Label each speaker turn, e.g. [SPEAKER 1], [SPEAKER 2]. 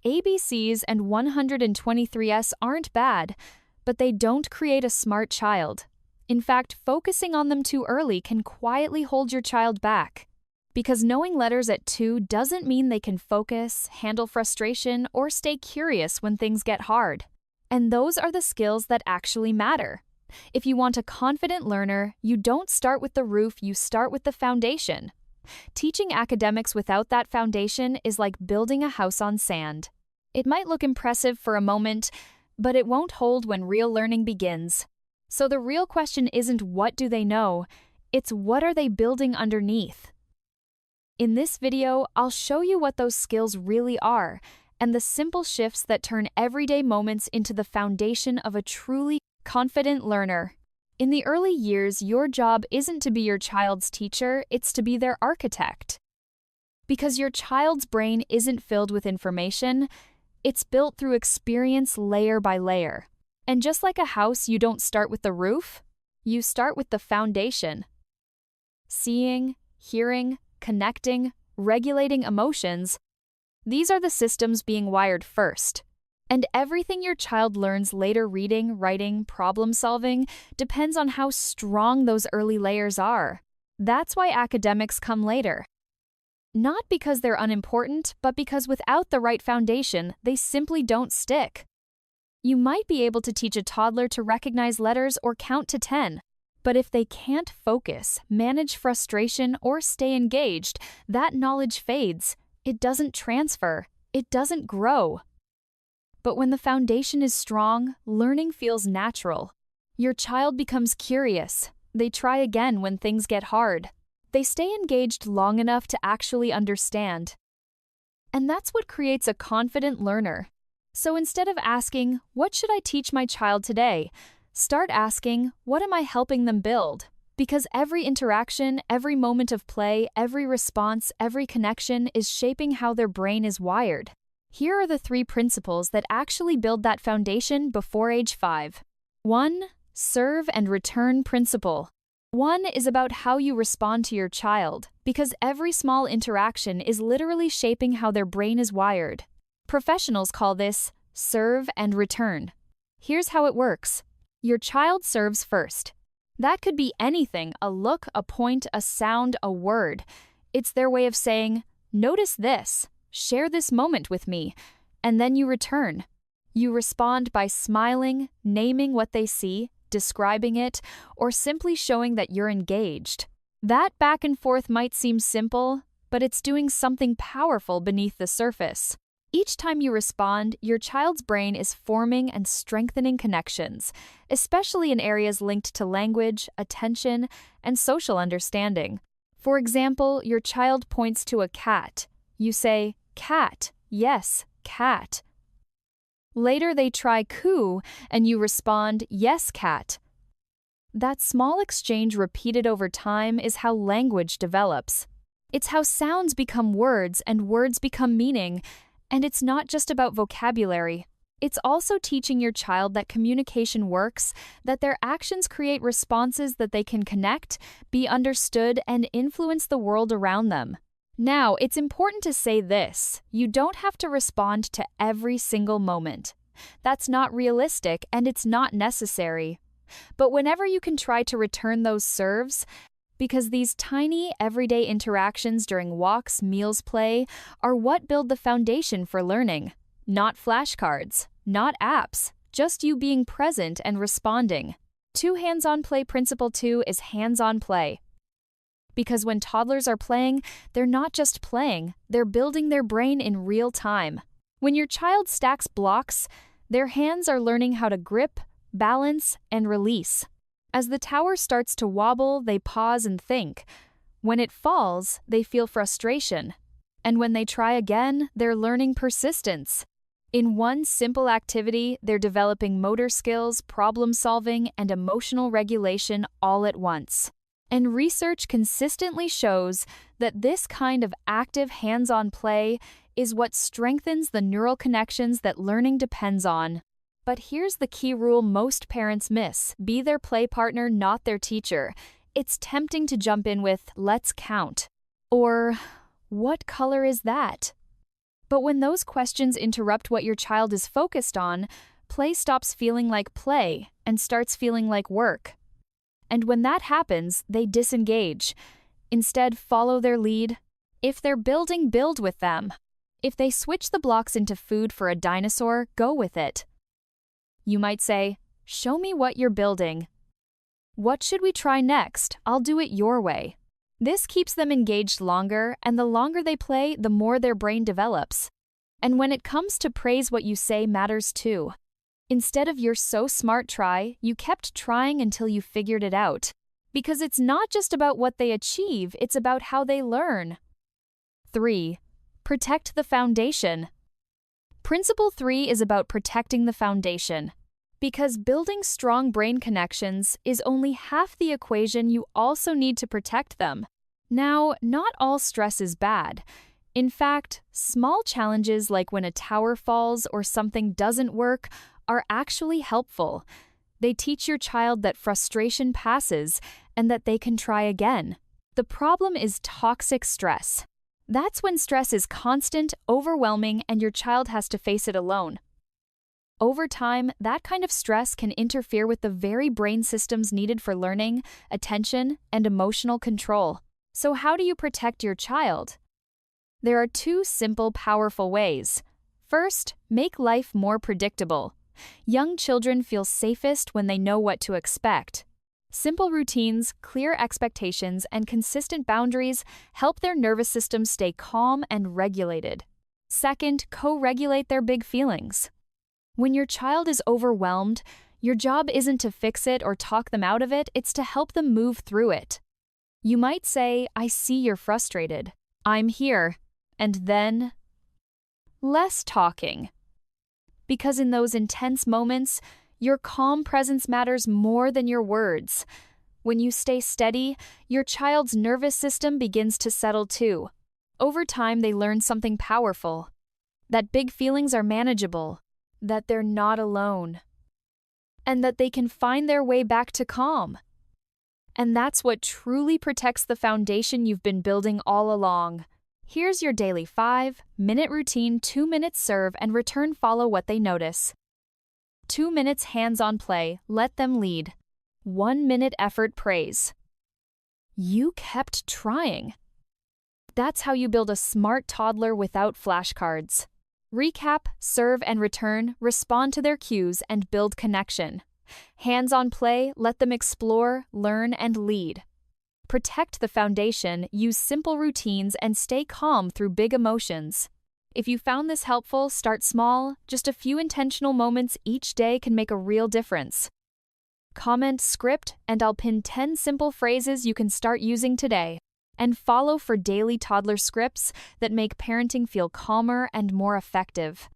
[SPEAKER 1] ABCs and 123s aren't bad, but they don't create a smart child. In fact, focusing on them too early can quietly hold your child back. Because knowing letters at 2 doesn't mean they can focus, handle frustration, or stay curious when things get hard. And those are the skills that actually matter. If you want a confident learner, you don't start with the roof, you start with the foundation. Teaching academics without that foundation is like building a house on sand. It might look impressive for a moment, but it won't hold when real learning begins. So the real question isn't what do they know, it's what are they building underneath. In this video, I'll show you what those skills really are and the simple shifts that turn everyday moments into the foundation of a truly confident learner. In the early years, your job isn't to be your child's teacher, it's to be their architect. Because your child's brain isn't filled with information, it's built through experience layer by layer. And just like a house, you don't start with the roof, you start with the foundation. Seeing, hearing, connecting, regulating emotions, these are the systems being wired first. And everything your child learns later, reading, writing, problem solving, depends on how strong those early layers are. That's why academics come later. Not because they're unimportant, but because without the right foundation, they simply don't stick. You might be able to teach a toddler to recognize letters or count to 10, but if they can't focus, manage frustration, or stay engaged, that knowledge fades. It doesn't transfer. It doesn't grow. But when the foundation is strong, learning feels natural. Your child becomes curious. They try again when things get hard. They stay engaged long enough to actually understand. And that's what creates a confident learner. So instead of asking, what should I teach my child today? Start asking, what am I helping them build? Because every interaction, every moment of play, every response, every connection is shaping how their brain is wired. Here are the 3 principles that actually build that foundation before age 5. 1. Serve and return principle. 1 is about how you respond to your child, because every small interaction is literally shaping how their brain is wired. Professionals call this serve and return. Here's how it works. Your child serves first. That could be anything, a look, a point, a sound, a word. It's their way of saying, notice this, share this moment with me, and then you return. You respond by smiling, naming what they see, describing it, or simply showing that you're engaged. That back and forth might seem simple, but it's doing something powerful beneath the surface. Each time you respond, your child's brain is forming and strengthening connections, especially in areas linked to language, attention, and social understanding. For example, your child points to a cat. You say, cat, yes, cat. Later they try coo, and you respond, yes, cat. That small exchange repeated over time is how language develops. It's how sounds become words and words become meaning. And it's not just about vocabulary. It's also teaching your child that communication works, that their actions create responses that they can connect, be understood, and influence the world around them. Now, it's important to say this: you don't have to respond to every single moment. That's not realistic, and it's not necessary. But whenever you can try to return those serves, because these tiny, everyday interactions during walks, meals, play are what build the foundation for learning. Not flashcards, not apps, just you being present and responding. 2 hands-on play principle 2 is hands-on play. Because when toddlers are playing, they're not just playing, they're building their brain in real time. When your child stacks blocks, their hands are learning how to grip, balance, and release. As the tower starts to wobble, they pause and think. When it falls, they feel frustration. And when they try again, they're learning persistence. In one simple activity, they're developing motor skills, problem solving, and emotional regulation all at once. And research consistently shows that this kind of active hands-on play is what strengthens the neural connections that learning depends on. But here's the key rule most parents miss: be their play partner, not their teacher. It's tempting to jump in with, let's count. Or, what color is that? But when those questions interrupt what your child is focused on, play stops feeling like play and starts feeling like work. And when that happens, they disengage. Instead, follow their lead. If they're building, build with them. If they switch the blocks into food for a dinosaur, go with it. You might say, "Show me what you're building." "What should we try next? I'll do it your way." This keeps them engaged longer, and the longer they play, the more their brain develops. And when it comes to praise, what you say matters too. Instead of "you're so smart, try," you kept trying until you figured it out. Because it's not just about what they achieve, it's about how they learn. 3. Protect the foundation. Principle 3 is about protecting the foundation. Because building strong brain connections is only half the equation, you also need to protect them. Now, not all stress is bad. In fact, small challenges like when a tower falls or something doesn't work are actually helpful. They teach your child that frustration passes and that they can try again. The problem is toxic stress. That's when stress is constant, overwhelming, and your child has to face it alone. Over time, that kind of stress can interfere with the very brain systems needed for learning, attention, and emotional control. So how do you protect your child? There are 2 simple, powerful ways. First, make life more predictable. Young children feel safest when they know what to expect. Simple routines, clear expectations, and consistent boundaries help their nervous system stay calm and regulated. Second, co-regulate their big feelings. When your child is overwhelmed, your job isn't to fix it or talk them out of it, it's to help them move through it. You might say, "I see you're frustrated. I'm here." And then, less talking. Because in those intense moments, your calm presence matters more than your words. When you stay steady, your child's nervous system begins to settle too. Over time, they learn something powerful: that big feelings are manageable, that they're not alone, and that they can find their way back to calm. And that's what truly protects the foundation you've been building all along. Here's your daily 5-minute routine: 2 minutes serve and return, follow what they notice. 2 minutes hands-on play, let them lead. 1 minute effort praise. You kept trying. That's how you build a smart toddler without flashcards. Recap, serve and return, respond to their cues, and build connection. Hands-on play, let them explore, learn, and lead. Protect the foundation, use simple routines, and stay calm through big emotions. If you found this helpful, start small. Just a few intentional moments each day can make a real difference. Comment script, and I'll pin 10 simple phrases you can start using today. And follow for daily toddler scripts that make parenting feel calmer and more effective.